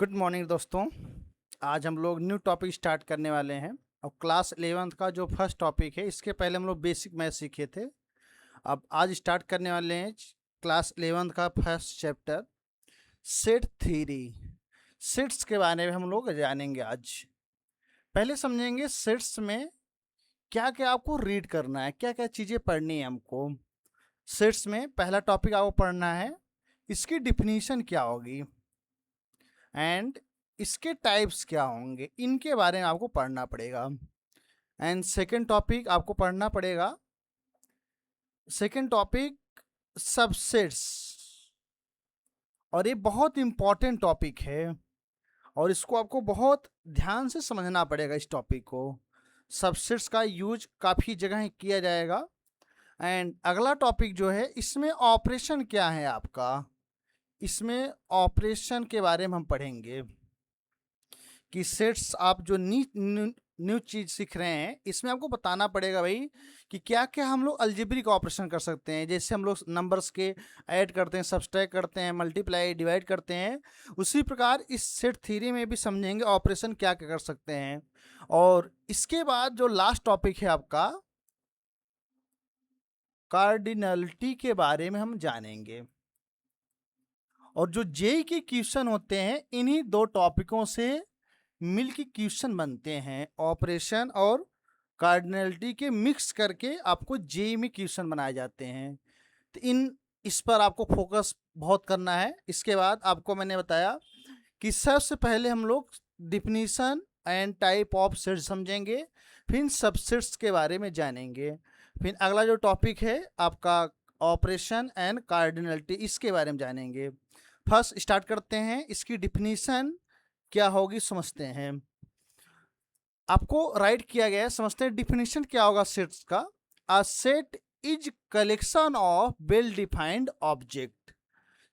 Good morning दोस्तों। आज हम लोग न्यू टॉपिक स्टार्ट करने वाले हैं और क्लास 11th का जो फर्स्ट टॉपिक है, इसके पहले हम लोग बेसिक मैथ सीखे थे। अब आज स्टार्ट करने वाले हैं क्लास 11th का first chapter, set theory. Sets के बारे में हम लोग जानेंगे आज। पहले समझेंगे सेट्स में क्या क्या आपको रीड करना है, क्या क्या चीज़ें पढ़नी है हमको। सेट्स में पहला टॉपिक आपको पढ़ना है, इसकी डिफिनीशन क्या होगी एंड इसके टाइप्स क्या होंगे, इनके बारे में आपको पढ़ना पड़ेगा। एंड सेकंड टॉपिक आपको पढ़ना पड़ेगा, सेकंड टॉपिक सबसेट्स। और ये बहुत इंपॉर्टेंट टॉपिक है और इसको आपको बहुत ध्यान से समझना पड़ेगा इस टॉपिक को। सबसेट्स का यूज काफ़ी जगह किया जाएगा। एंड अगला टॉपिक जो है, इसमें ऑपरेशन क्या है आपका, इसमें ऑपरेशन के बारे में हम पढ़ेंगे कि सेट्स आप जो न्यू चीज़ सीख रहे हैं, इसमें आपको बताना पड़ेगा भाई कि क्या क्या हम लोग अलजेब्रिक ऑपरेशन कर सकते हैं। जैसे हम लोग नंबर्स के ऐड करते हैं, सब्सट्रैक्ट करते हैं, मल्टीप्लाई डिवाइड करते हैं, उसी प्रकार इस सेट थ्योरी में भी समझेंगे ऑपरेशन क्या क्या कर सकते हैं। और इसके बाद जो लास्ट टॉपिक है आपका, कार्डिनलिटी के बारे में हम जानेंगे। और जो जेई के क्वेश्चन होते हैं, इन्हीं दो टॉपिकों से मिलके क्वेश्चन बनते हैं। ऑपरेशन और कार्डिनलिटी के मिक्स करके आपको जेई में क्वेश्चन बनाए जाते हैं। तो इस पर आपको फोकस बहुत करना है। इसके बाद आपको मैंने बताया कि सबसे पहले हम लोग definition and type of sets समझेंगे, फिर सबसेट्स के बारे में जानेंगे, फिर अगला जो टॉपिक है आपका ऑपरेशन एंड कार्डिनलिटी, इसके बारे में जानेंगे। फर्स्ट स्टार्ट करते हैं, इसकी डिफिनीशन क्या होगी समझते हैं। आपको राइट किया गया है, समझते हैं डिफिनीशन क्या होगा सेट्स का। A set is collection of well defined object.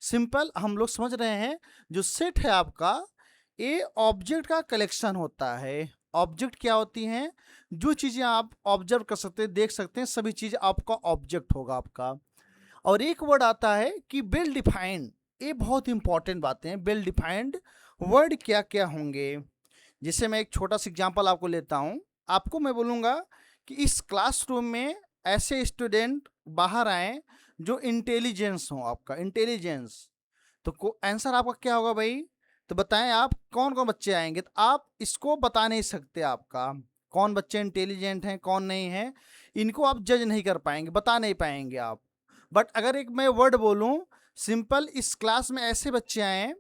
Simple हम लोग समझ रहे हैं, जो सेट है आपका, ये ऑब्जेक्ट का कलेक्शन होता है। ऑब्जेक्ट क्या होती हैं? जो चीज़ें आप ऑब्जर्व कर सकते हैं, देख सकते हैं, सभी चीज़ आपका ऑब्जेक्ट होगा आपका। और एक वर्ड आता है कि वेल डिफाइंड। ये बहुत इंपॉर्टेंट बातें हैं। वेल डिफाइंड वर्ड क्या क्या होंगे, जैसे मैं एक छोटा सा एग्जांपल आपको लेता हूँ। आपको मैं बोलूँगा कि इस क्लासरूम में ऐसे स्टूडेंट बाहर आए जो इंटेलिजेंस हो, आपका इंटेलिजेंस। तो आंसर आपका क्या होगा भाई? तो बताएं आप कौन कौन बच्चे आएंगे। तो आप इसको बता नहीं सकते आपका कौन बच्चे इंटेलिजेंट हैं कौन नहीं है, इनको आप जज नहीं कर पाएंगे, बता नहीं पाएंगे आप। बट अगर एक मैं वर्ड बोलूं सिंपल, इस क्लास में ऐसे बच्चे आए हैं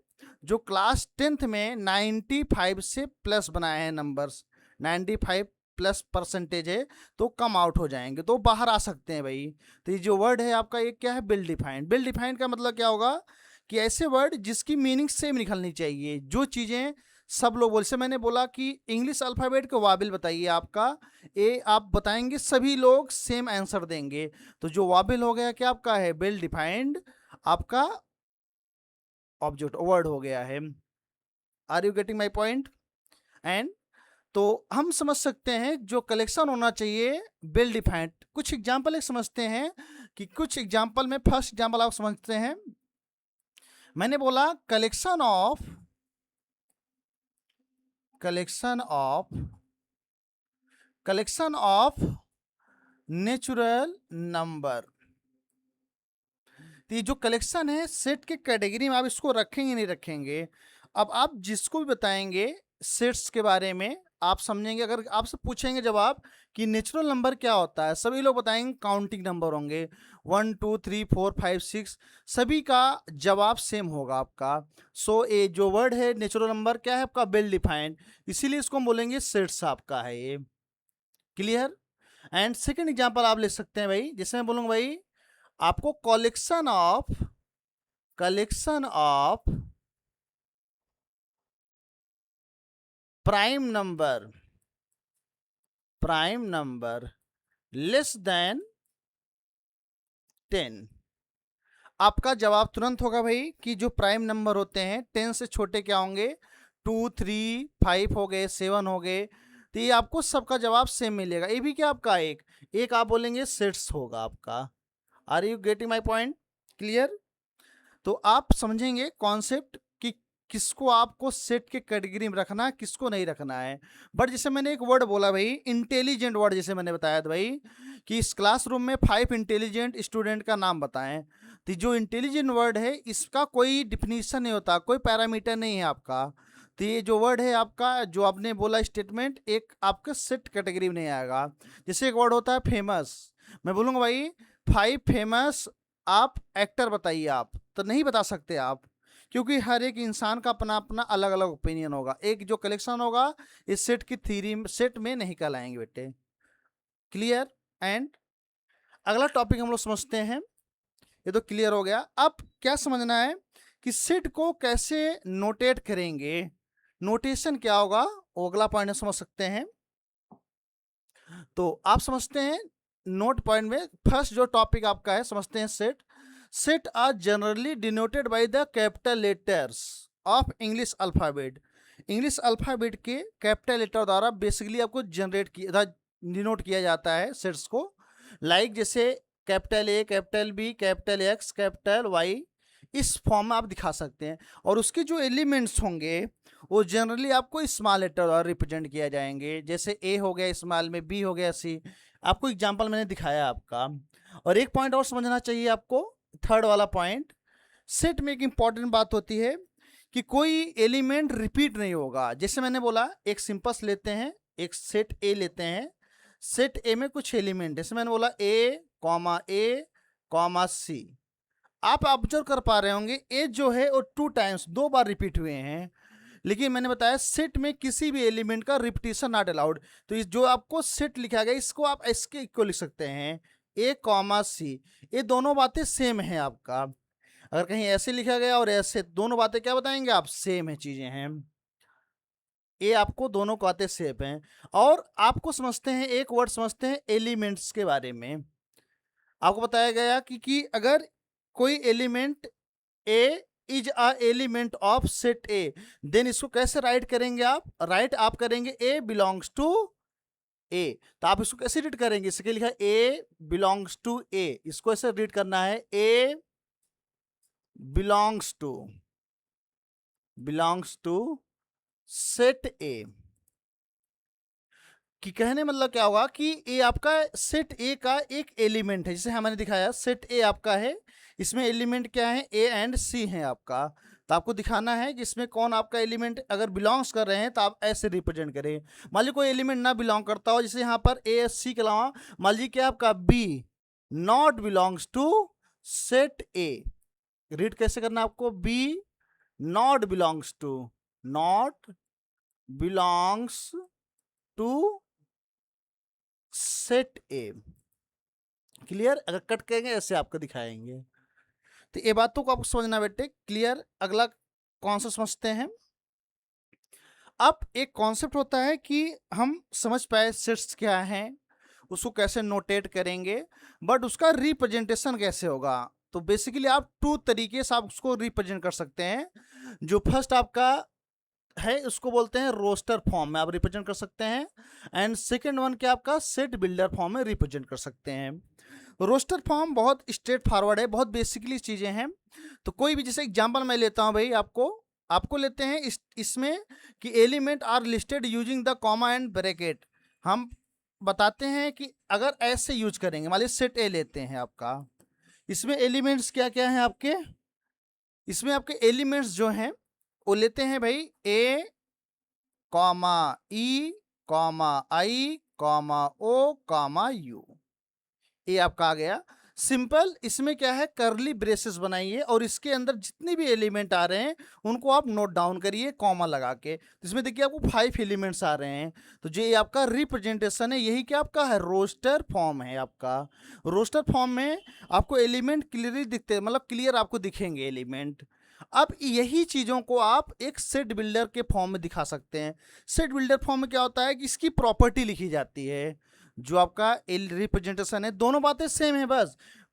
जो क्लास 10th में 95 से प्लस बनाए हैं नंबर्स, 95 प्लस परसेंटेज है, तो कम आउट हो जाएंगे, तो बाहर आ सकते हैं भाई। तो ये जो वर्ड है आपका, ये क्या है? Well defined. वेल डिफाइंड का मतलब क्या होगा कि ऐसे वर्ड जिसकी मीनिंग सेम निकलनी चाहिए, जो चीज़ें सब लोग बोल से। मैंने बोला कि इंग्लिश अल्फ़ाबेट को वाबिल बताइए आपका, ए आप बताएंगे सभी लोग सेम आंसर देंगे। तो जो वाबिल हो गया क्या आपका है? वेल डिफाइंड आपका ऑब्जेक्ट वर्ड हो गया है। Are you getting my point? And तो हम समझ सकते हैं जो कलेक्शन होना चाहिए वेल डिफाइंड। कुछ एग्जाम्पल एक समझते हैं कि कुछ एग्जाम्पल में फर्स्ट एग्जाम्पल आप समझते हैं। मैंने बोला collection of collection of natural number. तो ये जो कलेक्शन है सेट के कैटेगरी में आप इसको रखेंगे नहीं रखेंगे। अब आप जिसको भी बताएंगे सेट्स के बारे में, आप समझेंगे। अगर आपसे पूछेंगे जब आप कि नेचुरल नंबर क्या होता है, सभी लोग बताएंगे काउंटिंग नंबर होंगे, 1 2 3 4 5 6, सभी का जवाब सेम होगा आपका। सो ये जो वर्ड है नेचुरल नंबर क्या है आपका? वेल डिफाइंड, इसीलिए इसको हम बोलेंगे सेट्स आपका है ये। क्लियर? एंड सेकेंड एग्जाम्पल आप ले सकते हैं भाई, जैसे मैं बोलूँगा भाई आपको collection of prime number less than 10। आपका जवाब तुरंत होगा भाई कि जो प्राइम नंबर होते हैं 10 से छोटे क्या होंगे? 2 3 5 हो गए, 7 हो गए। तो ये आपको सबका जवाब सेम मिलेगा। ये भी क्या आपका एक आप बोलेंगे सेट्स होगा आपका। Are you getting my point? Clear? तो आप समझेंगे कॉन्सेप्ट कि किसको आपको सेट के कैटेगरी में रखना है, किसको नहीं रखना है। बट जैसे मैंने एक वर्ड बोला भाई, इंटेलिजेंट वर्ड, जैसे मैंने बताया था भाई कि इस क्लासरूम में 5 इंटेलिजेंट स्टूडेंट का नाम बताएं, तो जो इंटेलिजेंट वर्ड है इसका कोई डिफिनीशन नहीं होता, कोई पैरामीटर नहीं है आपका। तो ये जो वर्ड है आपका, जो आपने बोला स्टेटमेंट, एक आपके सेट कैटेगरी में नहीं आएगा। जैसे एक वर्ड होता है फेमस, मैं बोलूँगा भाई 5 फेमस आप एक्टर बताइए, आप तो नहीं बता सकते आप, क्योंकि हर एक इंसान का अपना अपना अलग अलग ओपिनियन होगा। एक जो कलेक्शन होगा इस सेट की थ्योरी सेट में नहीं कहलाएंगे बेटे। क्लियर। एंड अगला टॉपिक हम लोग समझते हैं, ये तो क्लियर हो गया। अब क्या समझना है कि सेट को कैसे नोटेट करेंगे, नोटेशन क्या होगा, वो अगला पॉइंट समझ सकते हैं। तो आप समझते हैं नोट पॉइंट में फर्स्ट जो टॉपिक आपका है, समझते हैं set. Set are generally denoted by the capital letters of English alphabet. English alphabet के कैपिटल लेटर द्वारा बेसिकली आपको जनरेट किया, डिनोट किया जाता है सेट्स को। लाइक जैसे capital A, capital B, capital X, capital Y, इस फॉर्म में आप दिखा सकते हैं। और उसके जो एलिमेंट्स होंगे वो जनरली आपको स्मॉल लेटर द्वारा रिप्रेजेंट किया जाएंगे। जैसे ए हो गया स्मॉल में, बी हो गया सी, आपको एग्जांपल मैंने दिखाया आपका। और एक पॉइंट और समझना चाहिए आपको, थर्ड वाला पॉइंट, सेट में एक इंपॉर्टेंट बात होती है कि कोई एलिमेंट रिपीट नहीं होगा। जैसे मैंने बोला एक सिंपल लेते हैं, एक सेट ए लेते हैं, सेट ए में कुछ एलिमेंट, जैसे मैंने बोला ए कॉमा सी, आप ऑब्जर्व कर पा रहे होंगे ए जो है वो 2 टाइम्स, 2 बार रिपीट हुए हैं। लेकिन मैंने बताया सेट में किसी भी एलिमेंट का रिपीटिशन नॉट अलाउड। तो इस जो आपको सेट लिखा गया इसको आप इसके इक्वल लिख सकते हैं, ए कॉमा सी, ये दोनों बातें सेम है आपका। अगर कहीं ऐसे लिखा गया और ऐसे, दोनों बातें क्या बताएंगे आप, सेम है चीजें हैं, ये आपको दोनों बातें सेम हैं। और आपको समझते हैं, एक वर्ड समझते हैं एलिमेंट्स के बारे में। आपको बताया गया कि अगर कोई element A is a element of set A, then इसको कैसे राइट करेंगे आप, राइट आप करेंगे ए बिलोंग्स टू ए। तो आप इसको कैसे रीड करेंगे, इसके लिखा ए बिलोंग्स टू ए, इसको ऐसे रीड करना है, ए बिलोंग्स टू सेट ए। कि कहने मतलब क्या होगा कि ए आपका सेट ए का एक एलिमेंट है, जैसे हमने दिखाया सेट ए आपका है, इसमें एलिमेंट क्या है, ए एंड सी है आपका। तो आपको दिखाना है कि इसमें कौन आपका एलिमेंट अगर बिलोंग्स कर रहे हैं तो आप ऐसे रिप्रेजेंट करें। मान लीजिए कोई एलिमेंट ना बिलोंग करता हो, जैसे यहाँ पर ए एस सी के अलावा मान लीजिए कि आपका B not belongs to set A, read कैसे करना आपको, B not belongs to set A. Clear. अगर कट करेंगे ऐसे आपको दिखाएंगे। तो ये बातों को आपको समझना बेटे, क्लियर। अगला कौन सा समझते हैं। अब एक कॉन्सेप्ट होता है कि हम समझ पाए सेट्स क्या हैं, उसको कैसे नोटेट करेंगे, बट उसका रिप्रेजेंटेशन कैसे होगा। तो बेसिकली आप 2 तरीके से आप उसको रिप्रेजेंट कर सकते हैं। जो फर्स्ट आपका है उसको बोलते हैं रोस्टर फॉर्म में आप रिप्रेजेंट कर सकते हैं, एंड सेकेंड वन क्या आपका सेट बिल्डर फॉर्म में रिप्रेजेंट कर सकते हैं। रोस्टर फॉर्म बहुत स्ट्रेट फॉरवर्ड है, बहुत बेसिकली चीज़ें हैं। तो कोई भी, जैसे एग्जांपल मैं लेता हूं भाई, आपको लेते हैं इसमें कि element are listed using the comma and bracket. हम बताते हैं कि अगर ऐसे यूज करेंगे, मान लीजिए सेट ए लेते हैं आपका, इसमें एलिमेंट्स क्या क्या हैं आपके, इसमें आपके एलिमेंट्स जो हैं वो लेते हैं भाई A comma E comma I comma O comma U, ये आपका आ गया सिंपल। इसमें क्या है, करली ब्रेसेस बनाइए और इसके अंदर जितने भी एलिमेंट आ रहे हैं उनको आप नोट डाउन करिए कॉमा लगा के। तो इसमें देखिए आपको 5 एलिमेंट्स आ रहे हैं। तो जो ये आपका रिप्रेजेंटेशन है, यही क्या आपका है, रोस्टर फॉर्म है आपका। रोस्टर फॉर्म में आपको एलिमेंट क्लियरली दिखते हैं, मतलब क्लियर आपको दिखेंगे एलिमेंट। अब यही चीज़ों को आप एक सेट बिल्डर के फॉर्म में दिखा सकते हैं। सेट बिल्डर फॉर्म में क्या होता है कि इसकी प्रॉपर्टी लिखी जाती है, जो आपका रिप्रेजेंटेशन है, दोनों बातें सेम है,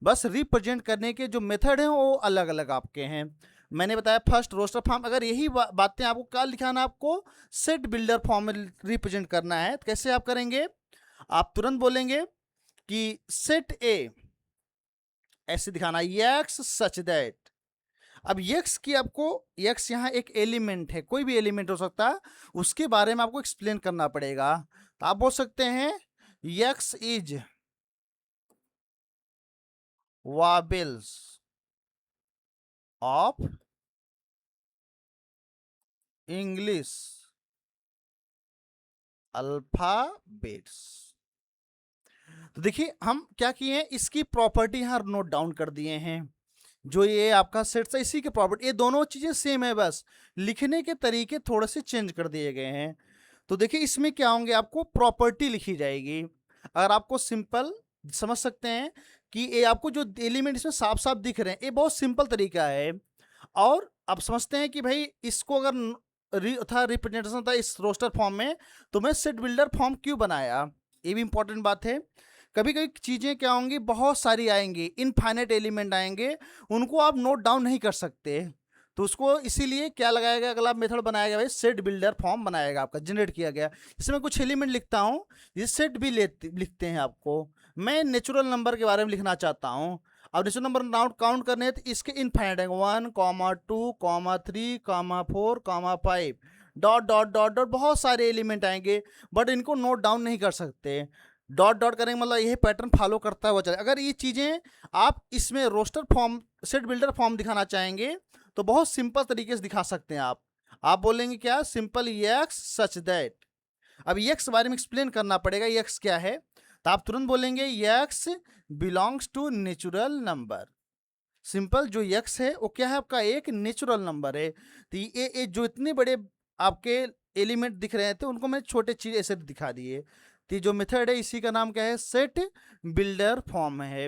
बस रिप्रेजेंट करने के जो मेथड हैं वो अलग अलग आपके हैं। मैंने बताया फर्स्ट रोस्टर फॉर्म, अगर यही बातें आपको क्या लिखाना, आपको सेट बिल्डर फॉर्म में रिप्रेजेंट करना है, तो कैसे आप करेंगे, आप तुरंत बोलेंगे कि सेट ए ऐसे दिखाना, एक्स सच दैट। अब यक्स की आपको, यक्स यहाँ एक एलिमेंट है, कोई भी एलिमेंट हो सकता है, उसके बारे में आपको एक्सप्लेन करना पड़ेगा। तो आप बोल सकते हैं यक्स is vowels of English alphabets. तो देखिए हम क्या किए हैं, इसकी प्रॉपर्टी यहाँ नोट डाउन कर दिए हैं। जो ये आपका सेट है इसी के प्रॉपर्टी, ये दोनों चीजें सेम है, बस लिखने के तरीके थोड़े से चेंज कर दिए गए हैं। तो देखिए इसमें क्या होंगे, आपको प्रॉपर्टी लिखी जाएगी। अगर आपको सिंपल समझ सकते हैं कि ये आपको जो एलिमेंट इसमें साफ साफ दिख रहे हैं, ये बहुत सिंपल तरीका है। और आप समझते हैं कि भाई इसको अगर था रिप्रेजेंटेशन था इस रोस्टर फॉर्म में, तो मैं सेट बिल्डर फॉर्म क्यों बनाया, ये भी इंपॉर्टेंट बात है। कभी कभी चीज़ें क्या होंगी, बहुत सारी आएंगी, इनफाइनाइट एलिमेंट आएंगे, उनको आप नोट डाउन नहीं कर सकते। तो उसको इसीलिए क्या लगाया गया, अगला मेथड बनाया गया भाई, सेट बिल्डर फॉर्म बनाएगा आपका, जनरेट किया गया। इसमें कुछ एलिमेंट लिखता हूँ, ये सेट भी लिखते हैं आपको। मैं नेचुरल नंबर के बारे में लिखना चाहता हूँ। अब नेचुरल नंबर काउंट करने हैं, तो इसके इनफाइनाइट है 1, 2, 3, 4, 5, डॉट डॉट डॉट डॉट, बहुत सारे एलिमेंट आएंगे, बट इनको नोट डाउन नहीं कर सकते। डॉट डॉट करेंगे मतलब यही पैटर्न फॉलो करता हुआ चले। अगर ये चीज़ें आप इसमें roster form, set builder form दिखाना चाहेंगे, तो बहुत सिंपल तरीके से दिखा सकते हैं आप बोलेंगे क्या, सिंपल यक्स सच दैट। अब यक्स बारे में एक्सप्लेन करना पड़ेगा, यक्स क्या है, तो आप तुरंत बोलेंगे x belongs to natural number. Simple, जो यक्स है वो क्या है, आपका एक नेचुरल नंबर है। तो ये जो इतने बड़े आपके एलिमेंट दिख रहे थे, उनको मैं छोटे चीज ऐसे दिखा दिए। तो जो मेथड है इसी का नाम क्या है, सेट बिल्डर फॉर्म है।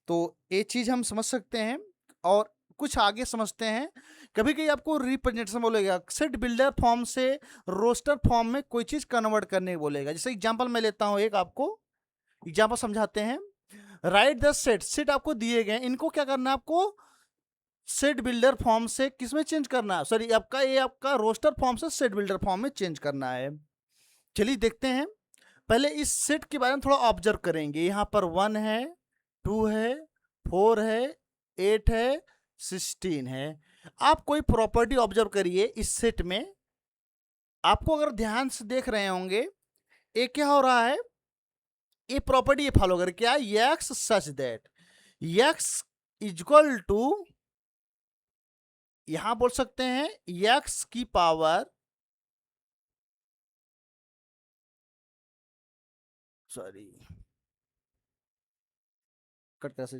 तो ये चीज हम समझ सकते हैं। और कुछ आगे समझते हैं। कभी कभी आपको रिप्रेजेंटेशन बोलेगा, सेट बिल्डर फॉर्म से रोस्टर फॉर्म में कोई चीज कन्वर्ट करने बोलेगा। जैसे एग्जांपल मैं लेता हूं, एक आपको एग्जांपल समझाते हैं। राइट द सेट, सेट आपको दिए गए, इनको क्या करना है आपको, सेट बिल्डर फॉर्म से किस में चेंज करना है, सॉरी आपका ये आपका रोस्टर फॉर्म से सेट बिल्डर फॉर्म में चेंज करना है। चलिए देखते हैं। पहले इस सेट के बारे में थोड़ा ऑब्जर्व करेंगे। यहाँ पर 1 है, 2 है, 4 है, 8 है, 16 है। आप कोई प्रॉपर्टी ऑब्जर्व करिए इस सेट में। आपको अगर ध्यान से देख रहे होंगे, ये क्या हो रहा है, ये प्रॉपर्टी ये फॉलो कर, क्या, x such that, x equal to, यहां बोल सकते हैं यक्स की पावर, सॉरी कट कैसे